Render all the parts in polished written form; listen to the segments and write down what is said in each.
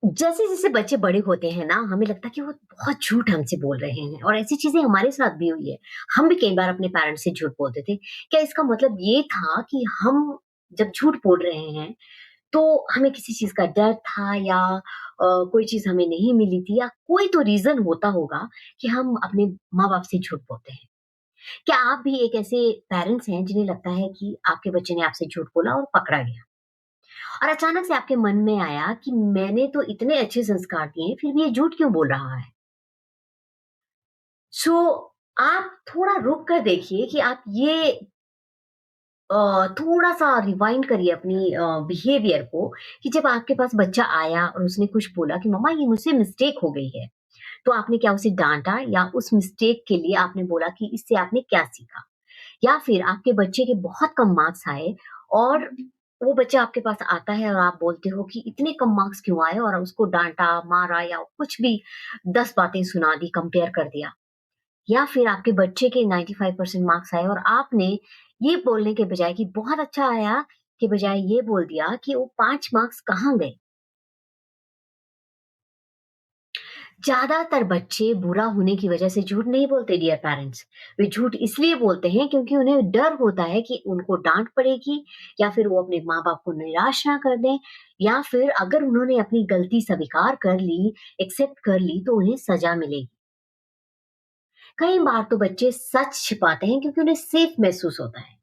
जैसे-जैसे बच्चे बड़े होते हैं ना, हमें लगता है कि वो बहुत झूठ हमसे बोल रहे हैं और ऐसी चीज़ें हमारे साथ भी हुई है। हम भी कई बार अपने पेरेंट्स से झूठ बोलते थे। क्या इसका मतलब ये था कि हम जब झूठ बोल रहे हैं, तो हमें किसी चीज़ का डर था या कोई चीज़ हमें नहीं मिली थी या कोई तो रीज़न होता होगा कि हम अपने माँ-बाप से झूठ बोलते हैं। क्या आप भी एक ऐसे पेरेंट्स हैं जिन्हें लगता है कि आपके बच्चे ने आपसे झूठ बोला और पकड़ा गया? और अचानक से आपके मन में आया कि मैंने तो इतने अच्छे संस्कार दिए, फिर भी ये झूठ क्यों बोल रहा है? सो आप थोड़ा रुक कर देखिए कि आप ये थोड़ा-सा रिवाइंड करिए अपनी बिहेवियर को कि जब आपके पास बच्चा आया और उसने कुछ बोला कि मम्मा ये मुझसे मिस्टेक हो गई है, तो आपने क्या उसे डाँटा या उस मिस्टेक के लिए आपने बोला कि इससे आपने क्या सीखा? या फिर आपके बच्चे के बहुत कम मार्क्स आए और वो बच्चा आपके पास आता है और आप बोलते हो कि इतने कम मार्क्स क्यों आए और उसको डाँटा, मारा या कुछ भी 10 बातें सुना दी, कंपेयर कर दिया। या फिर आपके बच्चे के 95% मार्क्स आए और आपने ये बोलने के बजाय कि बहुत अच्छा आया, के बजाय ये बोल दिया कि वो 5 मार्क्स कहाँ गए? ज़्यादातर बच्चे बुरा होने की वजह से झूठ नहीं बोलते डियर पेरेंट्स। वे झूठ इसलिए बोलते हैं क्योंकि उन्हें डर होता है कि उनको डाँट पड़ेगी या फिर वो अपने माँ-बाप को निराश ना कर दें या फिर अगर उन्होंने अपनी गलती स्वीकार कर ली, एक्सेप्ट कर ली तो उन्हें सज़ा मिलेगी। कई बार तो बच्चे सच छिपाते हैं क्योंकि उन्हें सेफ महसूस होता है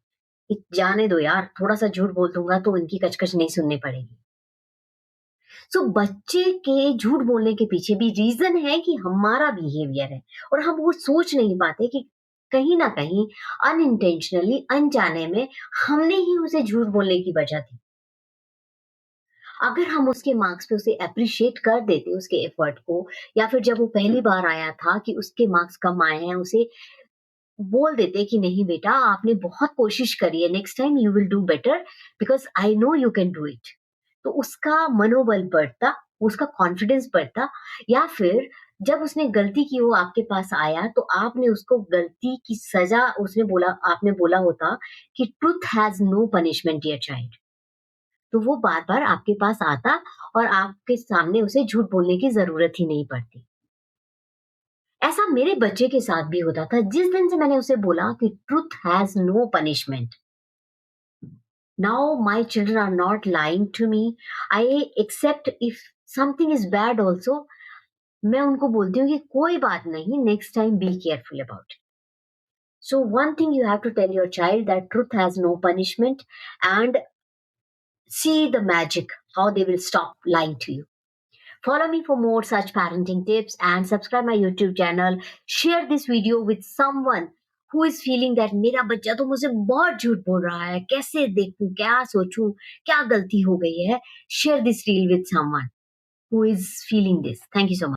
कि जाने दो यार, थोड़ा-सा झूठ बोल दूँगा तो इनकी कच-कच नहीं सुननी पड़ेगी। सो बच्चे के झूठ बोलने के पीछे भी रीज़न है कि हमारा बिहेवियर है और हम वो सोच नहीं पाते कि कहीं न कहीं अनइंटेंशनली अनजाने में हमने ही उसे झूठ बोलने की वजह दी। अगर हम उसके मार्क्स पे उसे एप्रिशिएट कर देते उसके एफर्ट को या फिर जब वो पहली बार आया था कि उसके मार्क्स कम आए हैं, उसे बोल देते कि नहीं बेटा आपने बहुत कोशिश करी है, next time you will do better because I know you can do it. तो उसका मनोबल बढ़ता, उसका कॉन्फिडेंस बढ़ता या फिर जब उसने गलती की वो आपके पास आया तो आपने उसको गलती की सज़ा उसने बोला आपने बोला होता कि truth has no punishment dear child. तो वो बार-बार आपके पास आता और आपके सामने उसे झूठ बोलने की ज़रूरत ही नहीं पड़ती। ऐसा मेरे बच्चे के साथ भी होता था। जिस दिन से मैंने उसे बोला कि truth has no punishment, now my children are not lying to me, I accept if something is bad also. मैं उनको बोलती हूँ कि कोई बात नहीं, next time be careful about it. So one thing you have to tell your child that truth has no punishment and see the magic, how they will stop lying to you. Follow me for more such parenting tips and subscribe my YouTube channel. Share this video with someone who is feeling that मेरा बच्चा तो मुझसे बहुत झूठ बोल रहा है, कैसे देखूं, क्या सोचूं, क्या गलती हो गई है. Share this reel with someone who is feeling this. Thank you so much.